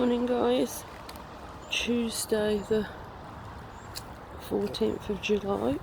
Morning guys, Tuesday the 14th of July.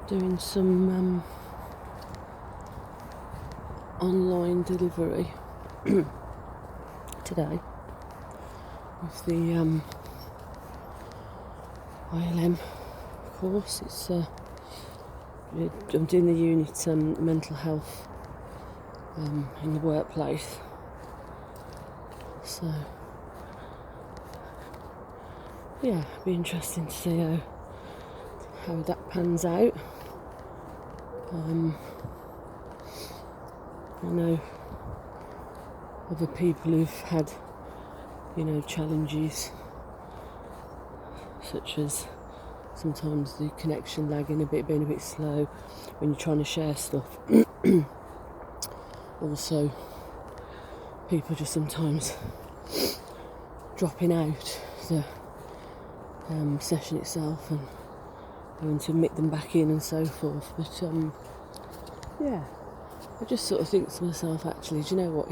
Doing some online delivery today with the ILM course. It's I'm doing the unit mental health in the workplace. So yeah, it'll be interesting to see how that pans out. I know other people who've had, challenges, such as sometimes the connection lagging a bit, being a bit slow when you're trying to share stuff. Also, people just sometimes dropping out the session itself and having to admit them back in and so forth. But yeah, I just sort of think to myself, actually, do you know what,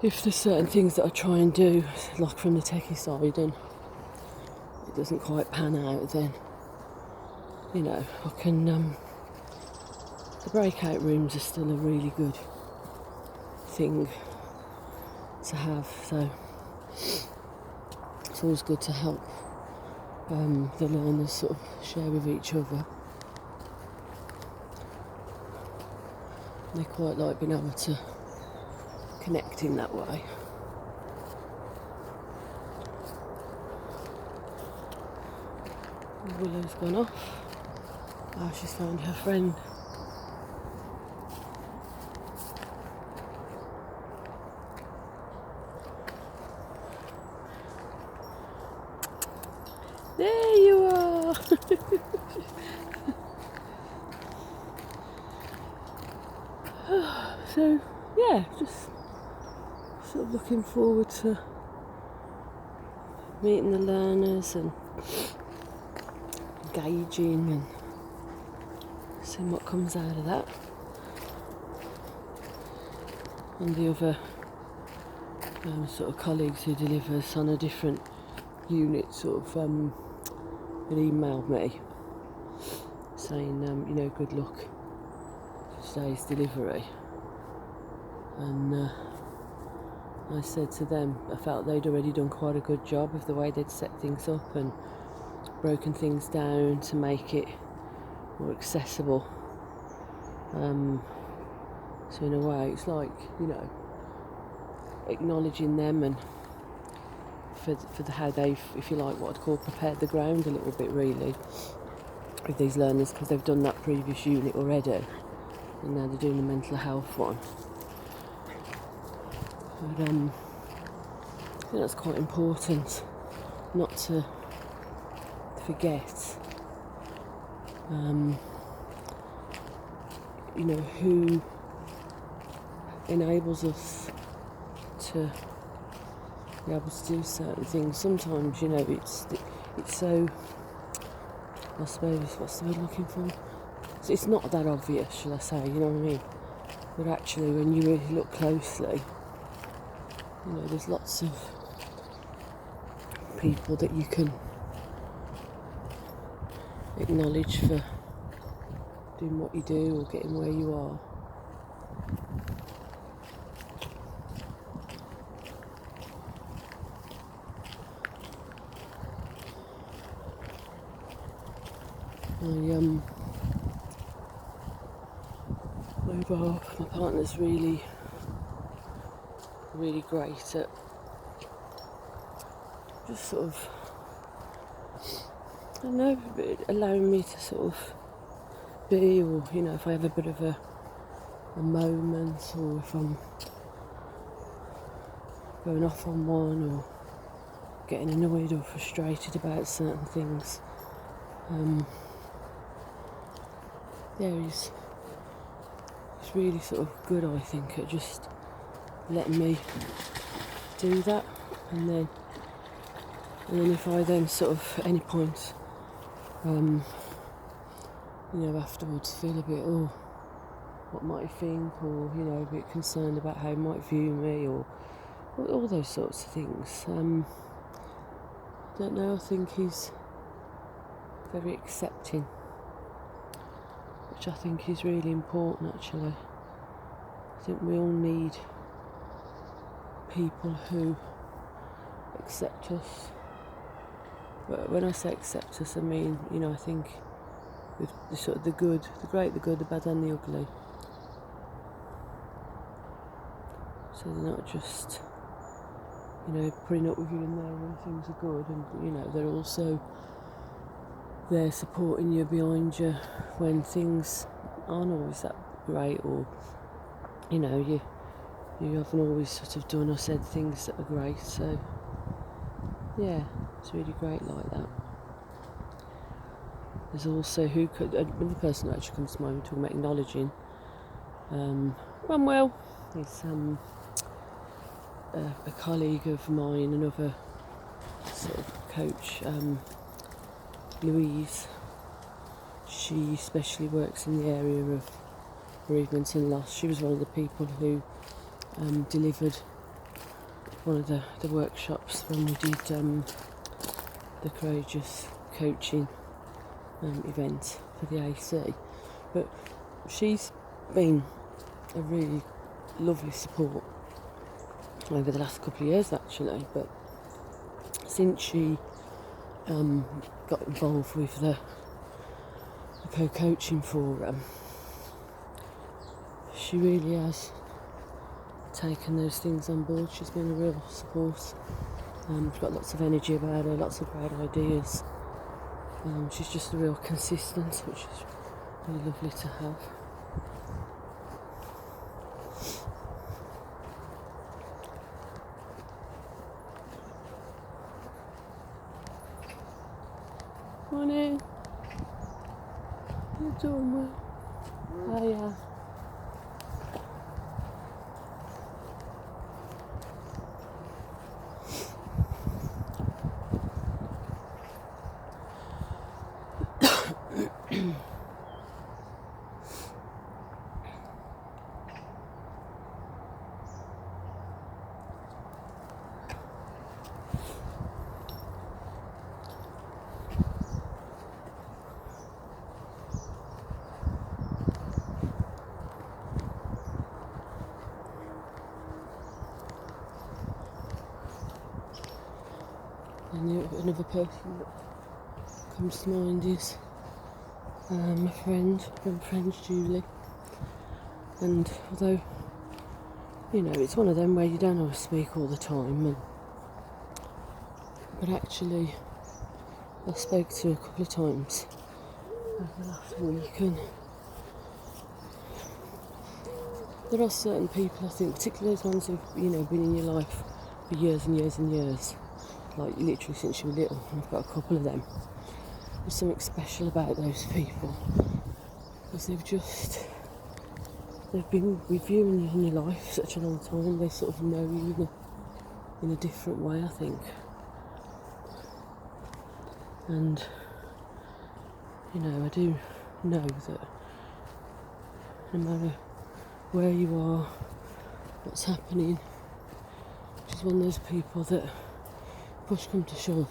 if there's certain things that I try and do, like from the techie side, and it doesn't quite pan out, then I can the breakout rooms are still a really good thing to have, so it's always good to help the learners sort of share with each other. They quite like being able to connect in that way. Willow's gone off. Oh, she's found her friend. There you are! So, yeah, just sort of looking forward to meeting the learners and engaging and seeing what comes out of that. And the other sort of colleagues who deliver us on a different unit sort of had emailed me saying, good luck for today's delivery. And I said to them, I felt they'd already done quite a good job of the way they'd set things up and broken things down to make it more accessible. So in a way, it's like, acknowledging them and for how they've, if you like, what I'd call prepared the ground a little bit, really, with these learners, because they've done that previous unit already and now they're doing the mental health one. But I think that's quite important, not to forget who enables us to be able to do certain things. Sometimes, it's so, I suppose, what's the word I'm looking for? It's not that obvious, shall I say, you know what I mean? But actually, when you really look closely, there's lots of people that you can acknowledge for doing what you do or getting where you are. My partner's really great at just sort of don't know, allowing me to sort of be, or if I have a bit of a moment, or if I'm going off on one, or getting annoyed or frustrated about certain things. He's really sort of good, I think, at just letting me do that, and then if I then sort of at any point afterwards feel a bit, what might he think, or a bit concerned about how he might view me, or all those sorts of things. Don't know, I think he's very accepting, which I think is really important actually. I think we all need people who accept us. But when I say accept us, I mean, I think with the sort of the good, the great, the good, the bad and the ugly. So they're not just, putting up with you in there when things are good, and they're also there supporting you, behind you when things aren't always that great, or you haven't always sort of done or said things that are great. So yeah, it's really great like that. There's also another person that actually comes to mind, talking about acknowledging. Well, he's a colleague of mine, another sort of coach, Louise. She especially works in the area of bereavement and loss. She was one of the people who delivered one of the workshops when we did the Courageous Coaching event for the AC. But she's been a really lovely support over the last couple of years actually, but since she got involved with the co-coaching forum, she really has taken those things on board. She's been a real support. She's got lots of energy about her, lots of great ideas. She's just a real consistent, which is really lovely to have. Morning. How you doing, well? Hiya. And another person that comes to mind is my friend Julie. And although, it's one of them where you don't always speak all the time, but actually I spoke to her a couple of times over the last week, and there are certain people, I think, particularly those ones who've been in your life for years and years and years, like literally since you were little. I've got a couple of them. There's something special about those people, because they've been with you in your life for such a long time. They sort of know you in a different way, I think. And I do know that no matter where you are, what's happening, she's one of those people that push come to shove,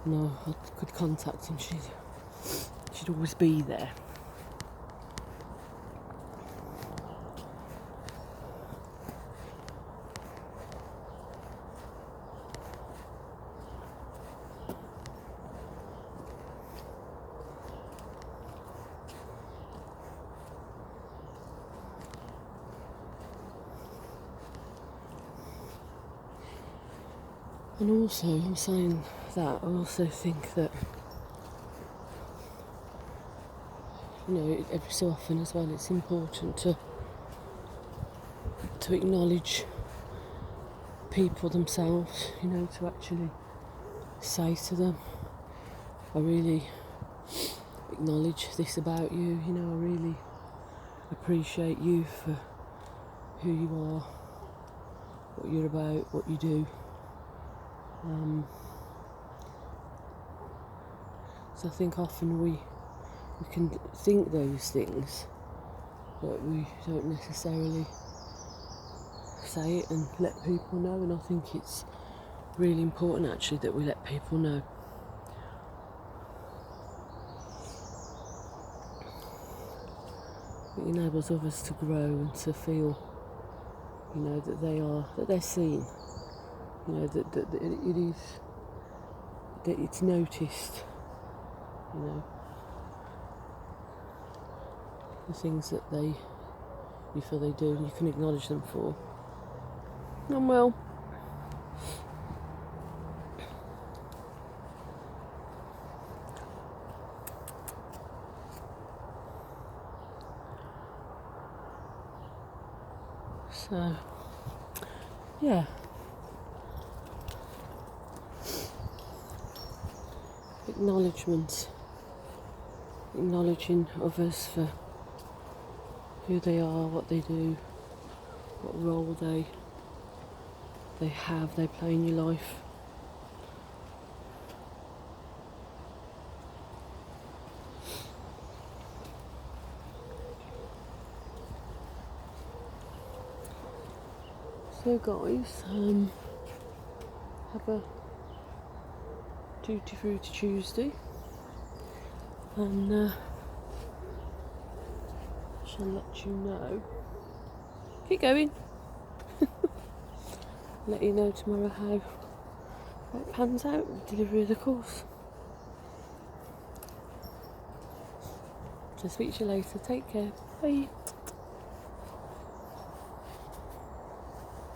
I could contact him, she'd always be there. And also, I'm saying that, I also think that every so often as well, it's important to acknowledge people themselves, to actually say to them, I really acknowledge this about you, I really appreciate you for who you are, what you're about, what you do. So I think often we can think those things, but we don't necessarily say it and let people know, and I think it's really important actually that we let people know. It enables others to grow and to feel, that they're seen, that it's noticed, the things that you feel they do, and you can acknowledge them for. And well, so yeah, acknowledgement, acknowledging others for who they are, what they do, what role they play in your life. So guys, have a Tutti Frutti Tuesday, and shall let you know. Keep going. Let you know tomorrow how it pans out with delivery of the course. So speak to you later. Take care. Bye.